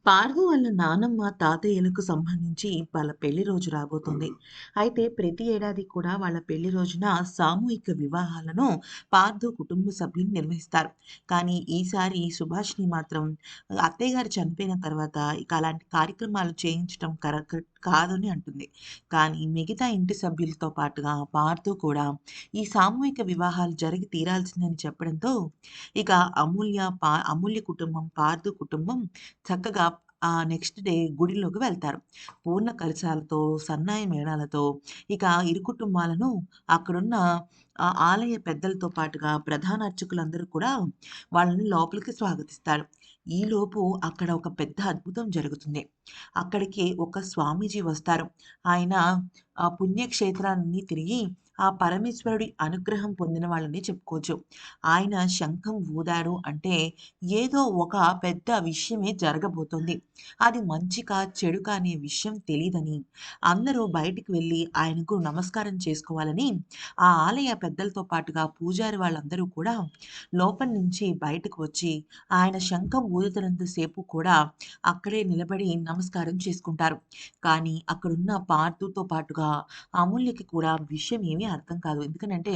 పార్దు వాళ్ళ నానమ్మ, తాతయ్యలకు సంబంధించి వాళ్ళ పెళ్లి రోజు రాబోతుంది. అయితే ప్రతి ఏడాది కూడా వాళ్ళ పెళ్లి రోజున సామూహిక వివాహాలను పార్దు కుటుంబ సభ్యులు నిర్వహిస్తారు. కానీ ఈసారి సుభాష్‌ని మాత్రం అత్తయ్య గారు చనిపోయిన తర్వాత ఇక అలాంటి కార్యక్రమాలు చేయించటం కరెక్ట్ కాదని అంటుంది. కానీ మిగతా ఇంటి సభ్యులతో పాటుగా పార్దు కూడా ఈ సామూహిక వివాహాలు జరిగి తీరాల్సిందని చెప్పడంతో ఇక అమూల్య కుటుంబం, పార్దు కుటుంబం చక్కగా నెక్స్ట్ డే గుడిలోకి వెళ్తారు. పూర్ణ కలశాలతో, సన్నాయి మేళాలతో ఇక ఇరు కుటుంబాలను అక్కడున్న ఆలయ పెద్దలతో పాటుగా ప్రధాన అర్చకులందరూ కూడా వాళ్ళని లోపలికి స్వాగతిస్తారు. ఈలోపు అక్కడ ఒక పెద్ద అద్భుతం జరుగుతుంది. అక్కడికి ఒక స్వామీజీ వస్తారు. ఆయన పుణ్యక్షేత్రాలన్నీ తిరిగి ఆ పరమేశ్వరుడి అనుగ్రహం పొందిన వాళ్ళని చెప్పుకోవచ్చు. ఆయన శంఖం ఊదాడు అంటే ఏదో ఒక పెద్ద విషయమే జరగబోతోంది. అది మంచికా, చెడుకా అనే విషయం తెలీదని అందరూ బయటికి వెళ్లి ఆయనకు నమస్కారం చేసుకోవాలని ఆ ఆలయ పెద్దలతో పాటుగా పూజారి వాళ్ళందరూ కూడా లోపల నుంచి బయటకు వచ్చి ఆయన శంఖం ఊదుతున్నంత సేపు కూడా అక్కడే నిలబడి నమస్కారం చేసుకుంటారు. కానీ అక్కడున్న పార్థుతో పాటుగా అమూల్యకి కూడా విషయం ఏమీ అర్థం కాదు. ఎందుకనంటే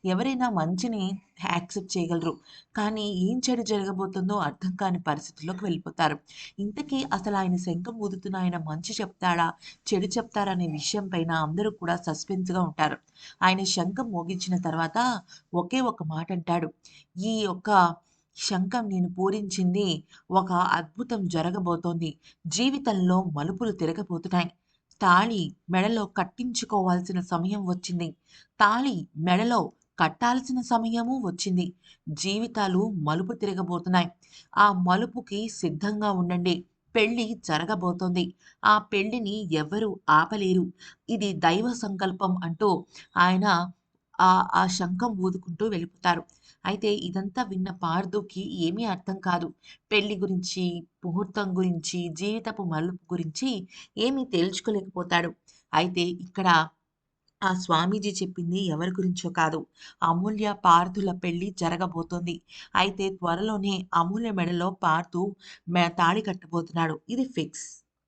ఎవరైనా మంచిని యాక్సెప్ట్ చేయగలరు. కానీ ఏం చెడు జరగబోతుందో అర్థం కాని పరిస్థితుల్లోకి వెళ్ళిపోతారు. ఇంతకీ అసలు ఆయన శంఖం ఊదుతున్న ఆయన మంచి చెప్తాడా? చెడు చెప్తారా? అనే విషయం పైన అందరూ కూడా సస్పెన్స్‌గా ఉంటారు. ఆయన శంఖం మోగించిన తర్వాత ఒకే ఒక మాట అంటాడు. "ఈ యొక్క శంఖం నేను పూరించింది ఒక అద్భుతం జరగబోతోంది. జీవితంలో మలుపులు తిరగబోతున్నాయి. తాళి మెడలో కట్టించుకోవాల్సిన సమయం వచ్చింది. తాళి మెడలో కట్టాల్సిన సమయము వచ్చింది. జీవితాలు మలుపు తిరగబోతున్నాయి. ఆ మలుపుకి సిద్ధంగా ఉండండి. పెళ్లి జరగబోతోంది. ఆ పెళ్లిని ఎవ్వరూ ఆపలేరు. ఇది దైవ సంకల్పం" అంటూ ఆయన ఆ శంఖం ఊదుకుంటూ వెళ్ళిపోతారు. అయితే ఇదంతా విన్న పార్థుకి ఏమీ అర్థం కాదు. పెళ్లి గురించి, ముహూర్తం గురించి, జీవితపు మలుపు గురించి ఏమీ తేల్చుకోలేకపోతాడు. అయితే ఇక్కడ ఆ స్వామీజీ చెప్పింది ఎవరి గురించో కాదు. అమూల్య, పార్థుల పెళ్లి జరగబోతోంది. అయితే త్వరలోనే అమూల్య మెడలో పార్థు తాళి కట్టబోతున్నాడు. ఇది ఫిక్స్.